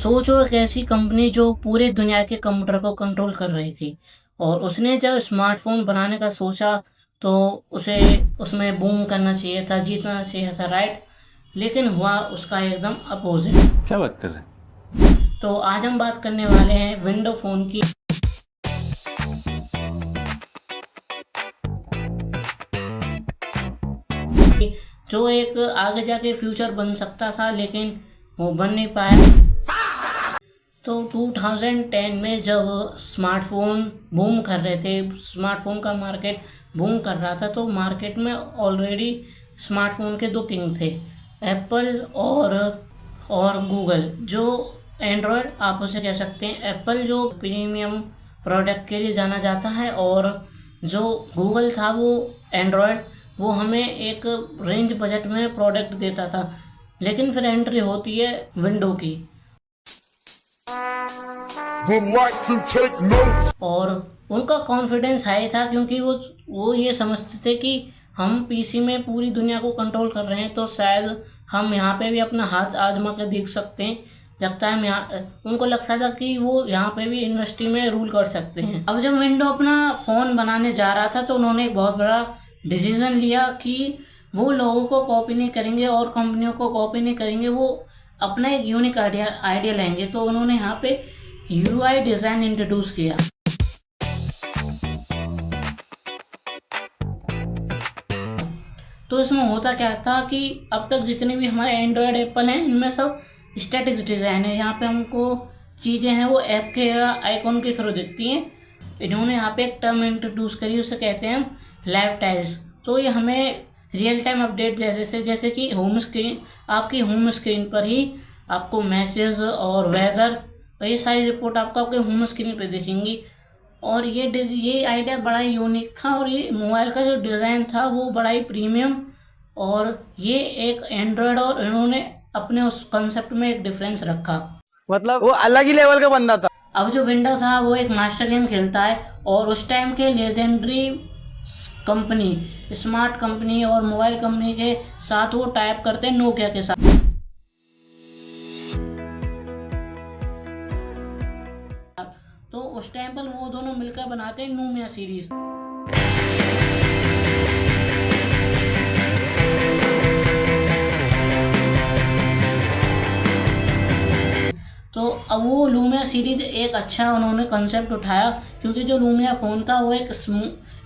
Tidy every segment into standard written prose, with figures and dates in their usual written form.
सोचो एक ऐसी कंपनी जो पूरे दुनिया के कंप्यूटर को कंट्रोल कर रही थी और उसने जब स्मार्टफोन बनाने का सोचा तो उसे उसमें बूम करना चाहिए था, जीतना चाहिए था, राइट। लेकिन हुआ उसका एकदम अपोजिट। क्या बात कर रहे हैं? तो आज हम बात करने वाले हैं विंडो फ़ोन की, जो एक आगे जाके फ्यूचर बन सकता था लेकिन वो बन नहीं पाया। तो 2010 में जब स्मार्टफोन बूम कर रहे थे, स्मार्टफोन का मार्केट बूम कर रहा था, तो मार्केट में ऑलरेडी स्मार्टफोन के दो किंग थे, एप्पल और गूगल। जो एंड्रॉयड आप उसे कह सकते हैं, एप्पल जो प्रीमियम प्रोडक्ट के लिए जाना जाता है, और जो गूगल था वो एंड्रॉयड, वो हमें एक रेंज बजट में प्रोडक्ट देता था। लेकिन फिर एंट्री होती है विंडो की, और उनका कॉन्फिडेंस हाई था क्योंकि वो ये समझते थे कि हम पीसी में पूरी दुनिया को कंट्रोल कर रहे हैं, तो शायद हम यहाँ पे भी अपना हाथ आजमा कर देख सकते हैं। लगता है उनको लगता था कि वो यहाँ पे भी इंडस्ट्री में रूल कर सकते हैं। अब जब विंडो अपना फ़ोन बनाने जा रहा था तो उन्होंने एक बहुत बड़ा डिसीज़न लिया कि वो लोगों को कॉपी नहीं करेंगे और कंपनियों को कॉपी नहीं करेंगे, वो अपना एक यूनिक आइडिया लेंगे। तो उन्होंने यहाँ पे यूआई डिज़ाइन इंट्रोड्यूस किया। तो इसमें होता क्या था कि अब तक जितने भी हमारे एंड्रॉयड एप्पल हैं, इनमें सब स्टैटिक्स डिज़ाइन है। यहाँ पे हमको चीज़ें हैं वो ऐप के आइकॉन के थ्रू दिखती हैं। इन्होंने यहाँ पे एक टर्म इंट्रोड्यूस करी, उसे कहते हैं हम लाइव टाइल्स। तो ये हमें रियल टाइम अपडेट जैसे कि होम स्क्रीन, आपकी होम स्क्रीन पर ही आपको मैसेज और वेदर, ये सारी रिपोर्ट आपके होम स्क्रीन पे दिखेंगी। और ये आइडिया बड़ा ही यूनिक था, और ये मोबाइल का जो डिज़ाइन था वो बड़ा ही प्रीमियम, और ये एक एंड्रॉयड, और इन्होंने अपने उस कॉन्सेप्ट में एक डिफरेंस रखा। मतलब वो अलग ही लेवल का बंदा था। अब जो विंडो था वो एक मास्टर गेम खेलता है, और उस टाइम के लेजेंडरी कंपनी, स्मार्ट कंपनी और मोबाइल कंपनी के साथ वो टाइप करते हैं नोकिया के साथ। तो उस टाइम पर वो दोनों मिलकर बनाते हैं नूमिया सीरीज। तो अब वो लूमिया सीरीज एक अच्छा उन्होंने कंसेप्ट उठाया, क्योंकि जो लूमिया फ़ोन था वो एक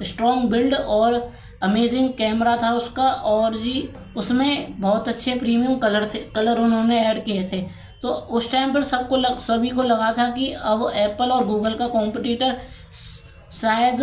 स्ट्रॉन्ग बिल्ड और अमेजिंग कैमरा था उसका, और जी उसमें बहुत अच्छे प्रीमियम कलर उन्होंने ऐड किए थे। तो उस टाइम पर सभी को लगा था कि अब एप्पल और गूगल का कॉम्पिटिटर शायद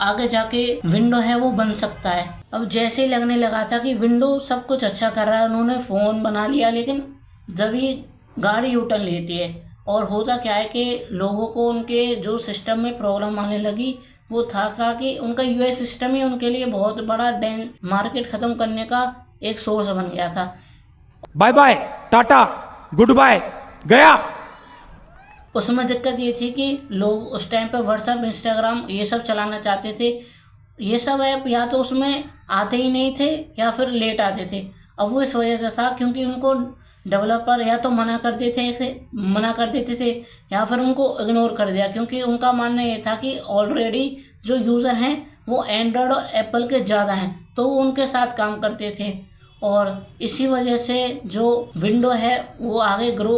आगे जाके विंडो है वो बन सकता है। अब जैसे ही लगने लगा था कि विंडो सब कुछ अच्छा कर रहा है, उन्होंने फ़ोन बना लिया, लेकिन जब ये गाड़ी यूटर्न लेती है, और होता क्या है कि लोगों को उनके जो सिस्टम में प्रॉब्लम आने लगी, वो था कि उनका यूएस सिस्टम ही उनके लिए बहुत बड़ा मार्केट ख़त्म करने का एक सोर्स बन गया था। बाय बाय टाटा गुड बाय गया। उसमें दिक्कत ये थी कि लोग उस टाइम पर व्हाट्सएप, इंस्टाग्राम ये सब चलाना चाहते थे। ये सब ऐप या तो उसमें आते ही नहीं थे या फिर लेट आते थे। अब वो इस वजह से था क्योंकि उनको डेवलपर या तो मना कर देते थे या फिर उनको इग्नोर कर दिया, क्योंकि उनका मानना ये था कि ऑलरेडी जो यूज़र हैं वो एंड्रॉयड और एप्पल के ज़्यादा हैं, तो वो उनके साथ काम करते थे। और इसी वजह से जो विंडो है वो आगे ग्रो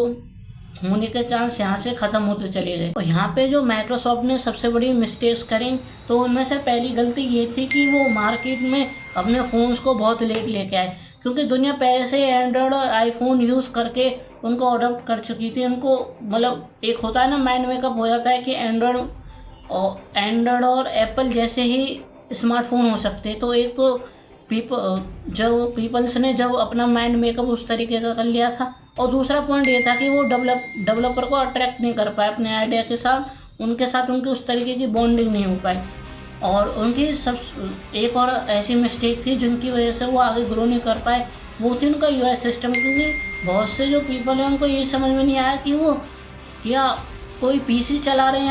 होने के चांस यहाँ से ख़त्म होते चले गए। और यहाँ पे जो माइक्रोसॉफ्ट ने सबसे बड़ी मिस्टेक्स करी, तो उनमें से पहली गलती ये थी कि वो मार्केट में अपने फ़ोन्स को बहुत लेट लेके आए, क्योंकि दुनिया पहले से एंड्रॉयड और आईफोन यूज़ करके उनको अडॉप्ट कर चुकी थी। उनको मतलब एक होता है ना, माइंड मेकअप हो जाता है कि एंड्रॉयड और एप्पल जैसे ही स्मार्टफोन हो सकते हैं। तो एक तो पीपल्स ने जब अपना माइंड मेकअप उस तरीके का कर लिया था, और दूसरा पॉइंट ये था कि वो डेवलपर को अट्रैक्ट नहीं कर पाए अपने आइडिया के साथ, उनकी उस तरीके की बॉन्डिंग नहीं हो पाई। और उनकी एक और ऐसी मिस्टेक थी जिनकी वजह से वो आगे ग्रो नहीं कर पाए, वो थी उनका यूएस सिस्टम। क्योंकि बहुत से जो पीपल हैं उनको ये समझ में नहीं आया कि वो या कोई पीसी चला रहे हैं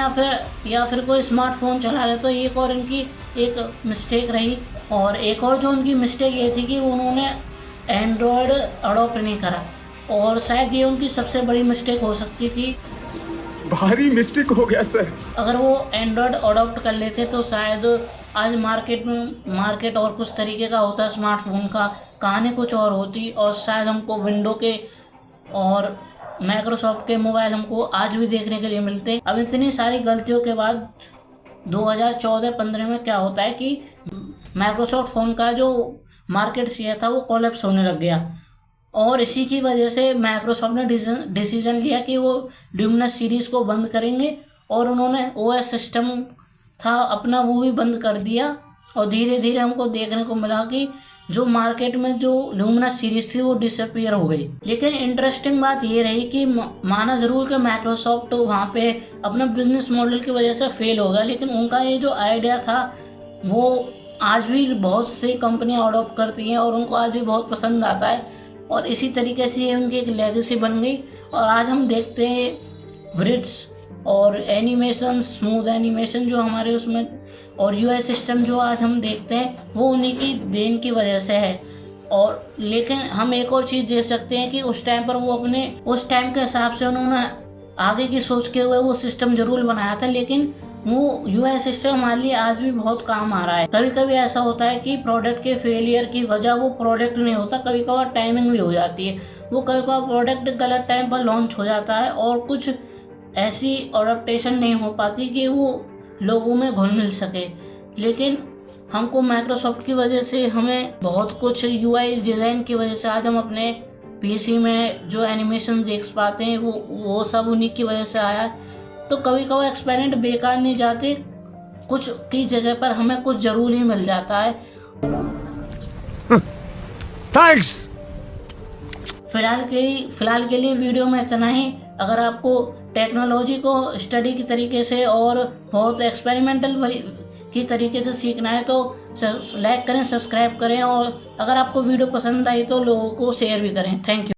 या फिर कोई स्मार्टफोन चला रहे हैं। तो एक और इनकी एक मिस्टेक रही, और एक और जो उनकी मिस्टेक ये थी कि उन्होंने एंड्रॉयड अडॉप्ट नहीं करा। और शायद ये उनकी सबसे बड़ी मिस्टेक हो सकती थी। भारी मिस्टेक हो गया सर। अगर वो एंड्रॉयड अडॉप्ट कर लेते तो शायद आज मार्केट और कुछ तरीके का होता स्मार्टफोन का, कहानी कुछ और होती और शायद हमको विंडो के और माइक्रोसॉफ्ट के मोबाइल हमको आज भी देखने के लिए मिलते। अब इतनी सारी गलतियों के बाद 2014-15 में क्या होता है कि माइक्रोसॉफ्ट फ़ोन का जो मार्केट शेयर था वो कोलैप्स होने लग गया और इसी की वजह से माइक्रोसॉफ्ट ने डिसीजन लिया कि वो ल्यूमिनस सीरीज़ को बंद करेंगे और उन्होंने ओएस सिस्टम था अपना वो भी बंद कर दिया। और धीरे धीरे हमको देखने को मिला कि जो मार्केट में जो ल्यूमिनस सीरीज़ थी वो डिसअपीयर हो गई। लेकिन इंटरेस्टिंग बात ये रही कि माना ज़रूर कि माइक्रोसॉफ्ट वहाँ पे अपना बिजनेस मॉडल की वजह से फेल हो गया, लेकिन उनका ये जो आइडिया था वो आज भी बहुत सी कंपनियाँ अडॉप्ट करती हैं और उनको आज भी बहुत पसंद आता है और इसी तरीके से ये उनकी एक लेगेसी बन गई। और आज हम देखते हैं ब्रिड्स और एनिमेशन, स्मूथ एनिमेशन जो हमारे उसमें और यूआई सिस्टम जो आज हम देखते हैं वो उन्हीं की देन की वजह से है। और लेकिन हम एक और चीज़ देख सकते हैं कि उस टाइम पर वो अपने उस टाइम के हिसाब से उन्होंने आगे की सोच के हुए वो सिस्टम जरूर बनाया था, लेकिन वो यूआई सिस्टम हमारे लिए आज भी बहुत काम आ रहा है। कभी कभी ऐसा होता है कि प्रोडक्ट के फेलियर की वजह वो प्रोडक्ट नहीं होता, कभी कभार टाइमिंग भी हो जाती है। वो कभी कभार प्रोडक्ट गलत टाइम पर लॉन्च हो जाता है और कुछ ऐसी अडॉप्टेशन नहीं हो पाती कि वो लोगों में घुल मिल सके। लेकिन हमको माइक्रोसॉफ्ट की वजह से हमें बहुत कुछ यूआई डिज़ाइन की वजह से आज हम अपने पीसी में जो एनिमेशन देख पाते हैं वो सब उन्हीं की वजह से आया है। तो कभी कभार एक्सपेरिमेंट बेकार नहीं जाते, कुछ की जगह पर हमें कुछ जरूर ही मिल जाता है। थैंक्स। फिलहाल के लिए वीडियो में इतना ही। अगर आपको टेक्नोलॉजी को स्टडी की तरीके से और बहुत एक्सपेरिमेंटल की तरीके से सीखना है तो लाइक करें, सब्सक्राइब करें और अगर आपको वीडियो पसंद आई तो लोगों को शेयर भी करें। Thank you.